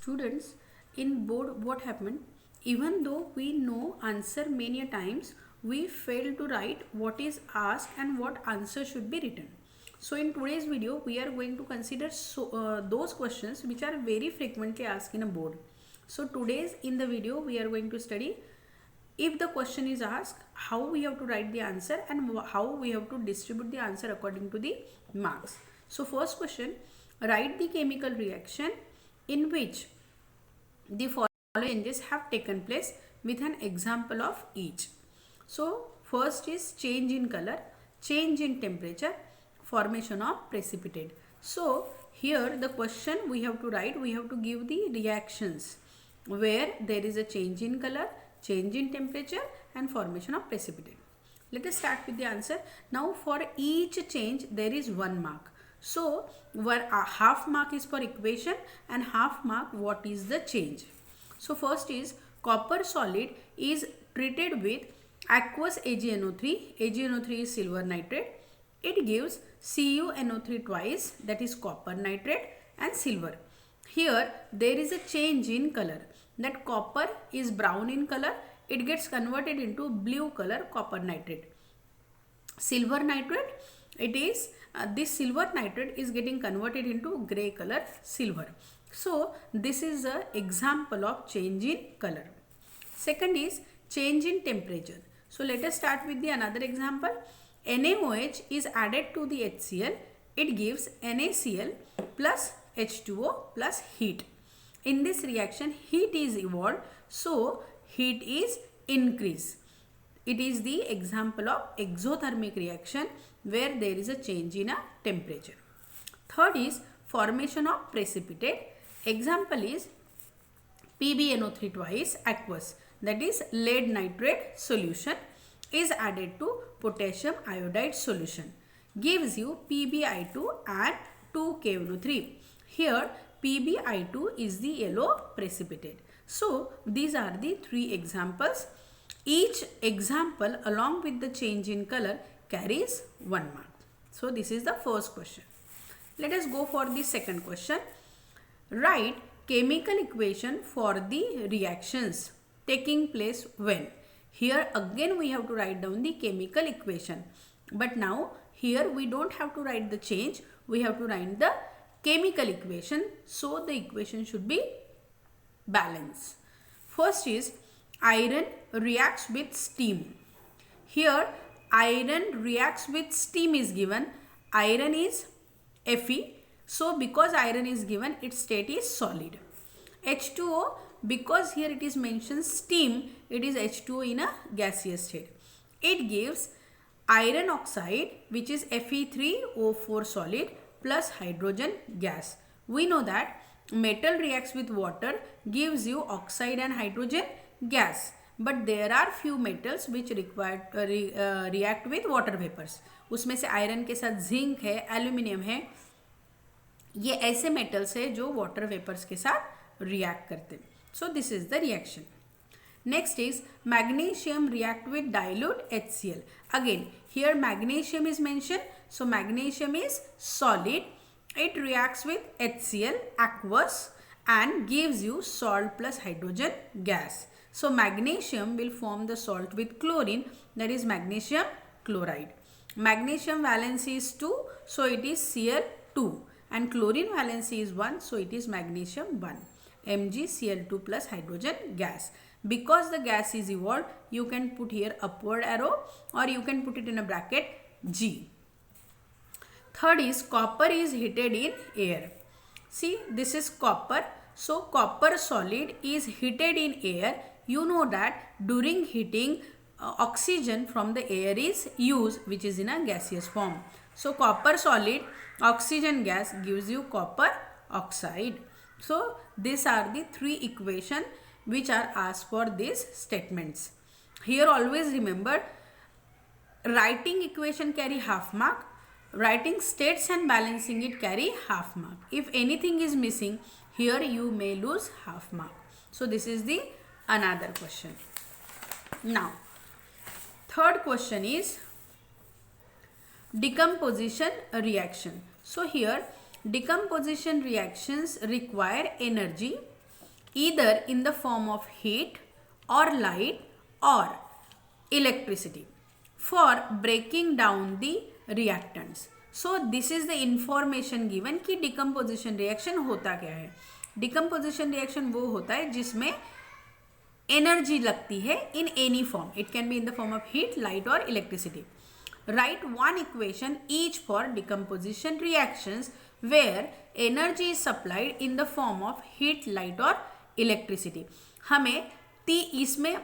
Students, in board what happened? Even though we know answer many a times, we fail to write what is asked and what answer should be written. So in today's video, we are going to consider those questions which are very frequently asked in a board. So today's in the video, we are going to study if the question is asked, how we have to write the answer and how we have to distribute the answer according to the marks. So first question, write the chemical reaction in which the following changes have taken place with an example of each. So first is change in color, change in temperature, formation of precipitate. So here the question we have to write, we have to give the reactions where there is a change in color, change in temperature and formation of precipitate. Let us start with the answer. Now for each change there is 1 mark. So where half mark is for equation and half mark what is the change. So first is copper solid is treated with aqueous AgNO3. AgNO3 is silver nitrate. It gives CuNO3 twice, that is copper nitrate and silver. Here there is a change in color. That copper is brown in color. It gets converted into blue color copper nitrate. Silver nitrate, it is this silver nitrate is getting converted into gray color silver. So this is an example of change in color. Second is change in temperature. So let us start with the another example. NaOH is added to the HCl. It gives NaCl plus H2O plus heat. In this reaction, heat is evolved, so heat is increased. It is the example of exothermic reaction where there is a change in a temperature. Third is formation of precipitate. Example is PbNO3 twice aqueous, that is lead nitrate solution is added to potassium iodide solution, gives you PbI2 and 2KNO3. Here PbI2 is the yellow precipitate. So these are the 3 examples. Each example along with the change in color carries 1 mark. So this is the first question. Let us go for the second question. Write chemical equation for the reactions taking place when. Here again we have to write down the chemical equation. But now here we don't have to write the change. We have to write the chemical equation. So the equation should be balanced. First is iron reacts with steam. Here iron reacts with steam is given. Iron is Fe. So because iron is given, its state is solid. H2O, because here it is mentioned steam, it is H2O in a gaseous state. It gives iron oxide, which is Fe3O4 solid plus hydrogen gas. We know that metal reacts with water, gives you oxide and hydrogen gas. But there are few metals which react with water vapors. उसमें से iron के साथ zinc है, aluminium है. ये ऐसे metals है जो वाटर वेपर्स के साथ रिएक्ट करते हैं. So this is the reaction. Next is magnesium react with dilute HCl. Again here magnesium is mentioned. So magnesium is solid. It reacts with HCl aqueous and gives you salt plus hydrogen gas. So magnesium will form the salt with chlorine, that is magnesium chloride. Magnesium valency is 2, so it is Cl2 and chlorine valency is 1, so it is magnesium 1. MgCl2 plus hydrogen gas. Because the gas is evolved, you can put here upward arrow or you can put it in a bracket G. Third is copper is heated in air. See, this is copper. So copper solid is heated in air. You know that during heating, oxygen from the air is used, which is in a gaseous form. So copper solid, oxygen gas gives you copper oxide. So these are the 3 equations which are asked for these statements. Here always remember, writing equation carry half mark, writing states and balancing it carry half mark. If anything is missing, here you may lose half mark. So this is the another question. Now third question is decomposition reaction. So here decomposition reactions require energy either in the form of heat or light or electricity for breaking down the reactants. So this is the information given कि decomposition reaction होता क्या है. Decomposition reaction वो होता है जिसमें energy लगती है in any form. It can be in the form of heat, light or electricity. Write one equation each for decomposition reactions where energy is supplied in the form of heat, light or electricity. हमें इसमें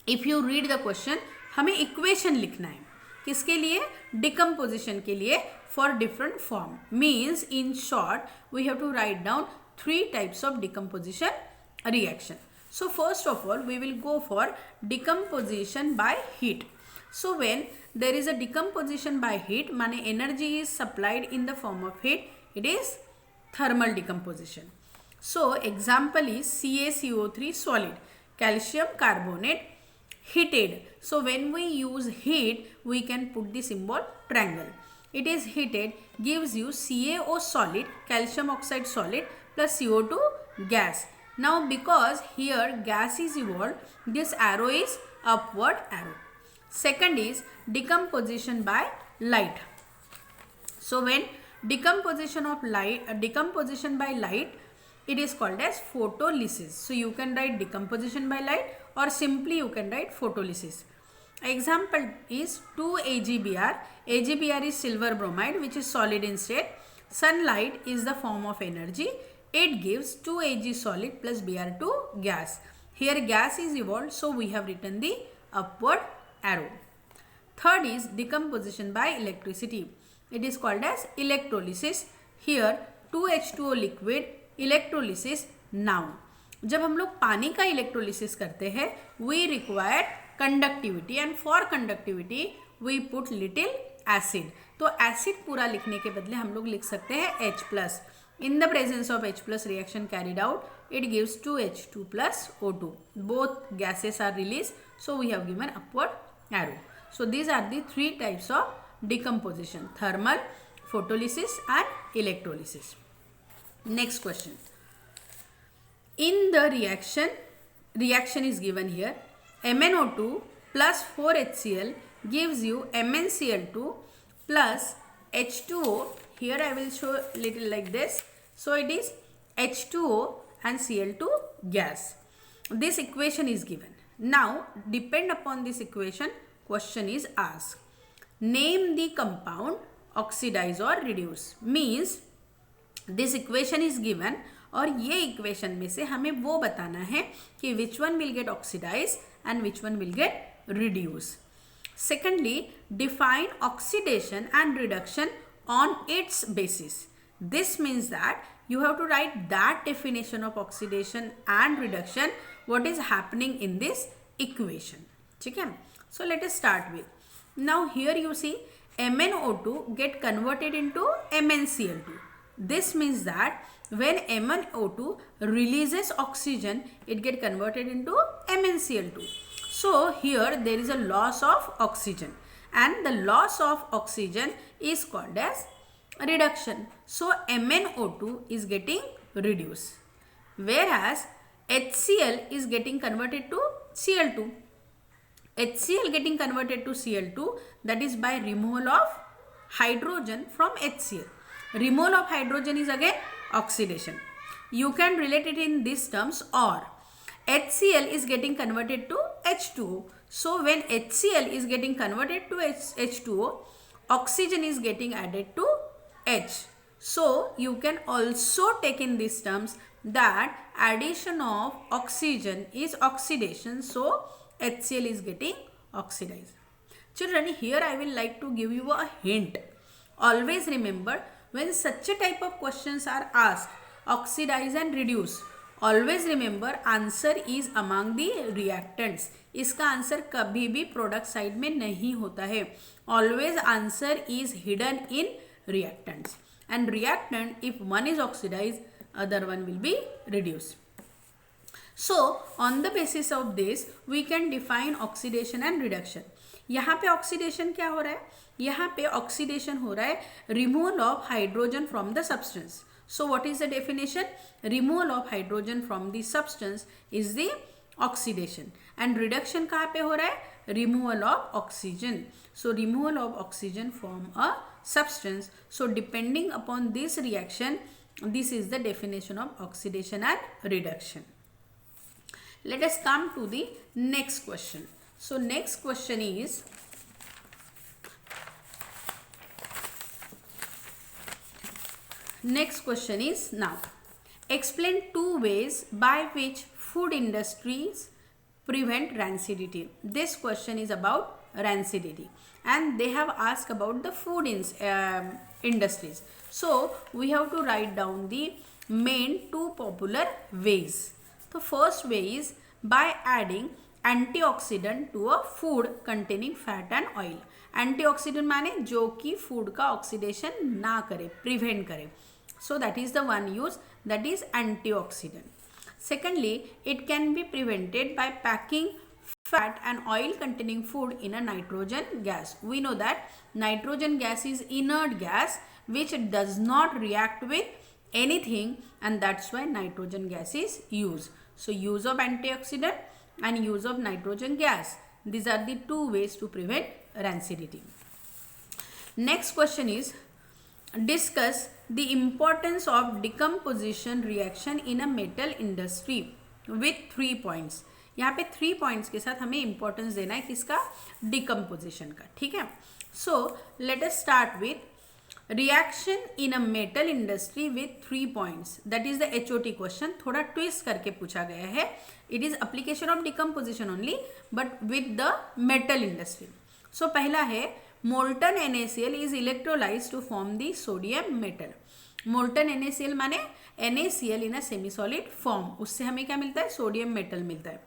if you read the question हमें equation लिखना है किसके लिए, decomposition के लिए for different form. Means in short we have to write down 3 types of decomposition reaction. So first of all we will go for decomposition by heat. So when there is a decomposition by heat, माने energy is supplied in the form of heat, it is thermal decomposition. So example is CaCO3 solid, calcium carbonate heated. So when we use heat, we can put the symbol triangle. It is heated, gives you CaO solid, calcium oxide solid plus CO2 gas. Now because here gas is evolved, this arrow is upward arrow. Second is decomposition by light. So when decomposition by light, it is called as photolysis. So you can write decomposition by light or simply you can write photolysis. Example is 2-AgBr. AgBr is silver bromide which is solid in state. Sunlight is the form of energy. It gives 2Ag solid plus Br2 gas. Here gas is evolved, so we have written the upward arrow. Third is decomposition by electricity. It is called as electrolysis. Here 2H2O liquid electrolysis. Now जब हम लोग पानी का electrolysis करते हैं we require conductivity and for conductivity we put little acid. तो acid पूरा लिखने के बदले हम लोग लिख सकते हैं H+. In the presence of H+ reaction carried out, it gives 2H2 plus O2. Both gases are released, so we have given upward arrow. So these are the 3 types of decomposition: thermal, photolysis and electrolysis. Next question. In the reaction is given here. MnO2 plus 4HCl gives you MnCl2 plus H2O. Here I will show little like this. So it is H2O and Cl2 gas. This equation is given. Now depend upon this equation, question is asked. Name the compound, oxidize or reduce. Means this equation is given और ये equation में से हमें वो बताना है कि which one will get oxidized and which one will get reduced. Secondly, define oxidation and reduction on its basis. This means that you have to write that definition of oxidation and reduction, what is happening in this equation. ठीक है? So let us start with. Now here you see MnO2 get converted into MnCl2. This means that when MnO2 releases oxygen, it get converted into MnCl2. So here there is a loss of oxygen and the loss of oxygen is called as reduction. So MnO2 is getting reduced, whereas HCl is getting converted to Cl2. HCl getting converted to Cl2, that is by removal of hydrogen from HCl. Removal of hydrogen is again oxidation. You can relate it in these terms, or HCl is getting converted to H2O. So when HCl is getting converted to H2O, oxygen is getting added to H. So you can also take in these terms that addition of oxygen is oxidation. So HCl is getting oxidized. Children, here I will like to give you a hint. Always remember, when such a type of questions are asked, oxidize and reduce, always remember answer is among the reactants. इसका answer कभी भी product side में नहीं होता है. Always answer is hidden in reactants. And reactant, if one is oxidized, other one will be reduced. So on the basis of this, we can define oxidation and reduction. यहाँ पे oxidation क्या हो रहा है? यहाँ पे ऑक्सीडेशन हो रहा है removal of hydrogen from the substance. So what is the definition? Removal of hydrogen from the substance is the oxidation. And reduction कहाँ पे हो रहा है? Removal of oxygen. So removal of oxygen from a substance. So depending upon this reaction, this is the definition of oxidation and reduction. Let us come to the next question. So next question is, now explain two ways by which food industries prevent rancidity. This question is about rancidity and they have asked about the food industries. So we have to write down the main two popular ways. The first way is by adding antioxidant to a food containing fat and oil. Antioxidant माने जो कि food का oxidation ना करे, prevent करे. So that is the one use, that is antioxidant. Secondly, it can be prevented by packing fat and oil containing food in a nitrogen gas. We know that nitrogen gas is inert gas which does not react with anything, and that's why nitrogen gas is used. So use of antioxidant and use of nitrogen gas. These are the two ways to prevent rancidity. Next question is, discuss the importance of decomposition reaction in a metal industry with 3 points. यहाँ पे 3 points के साथ हमें importance देना है किसका? Decomposition का. ठीक है? So let us start with reaction in a metal industry with 3 points. That is the HOT question. थोड़ा twist करके पूछा गया है. It is application of decomposition only, but with the metal industry. So पहला है molten NaCl is electrolyzed to form the sodium metal. Molten NaCl माने NaCl in a semi-solid form. उससे हमें क्या मिलता है? Sodium metal मिलता है.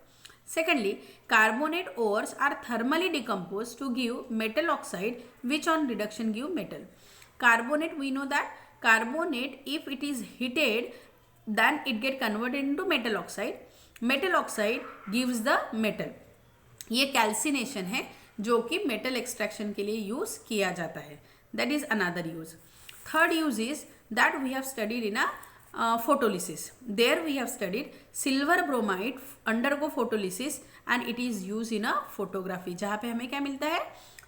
Secondly, carbonate ores are thermally decomposed to give metal oxide, which on reduction give metal. Carbonate, we know that carbonate, if it is heated, then it get converted into metal oxide. Metal oxide gives the metal. ये calcination है जो कि metal extraction के लिए use किया जाता है. That is another use. Third use is that we have studied in a photolysis. There we have studied silver bromide undergo photolysis and it is used in a photography. जहाँ पे हमें क्या मिलता है?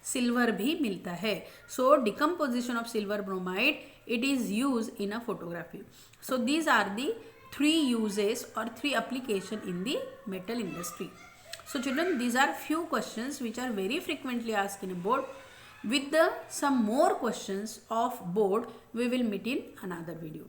Silver भी मिलता है. So decomposition of silver bromide, it is used in a photography. So these are the 3 uses or 3 application in the metal industry. So children, these are few questions which are very frequently asked in a board. With some more questions of board, we will meet in another video.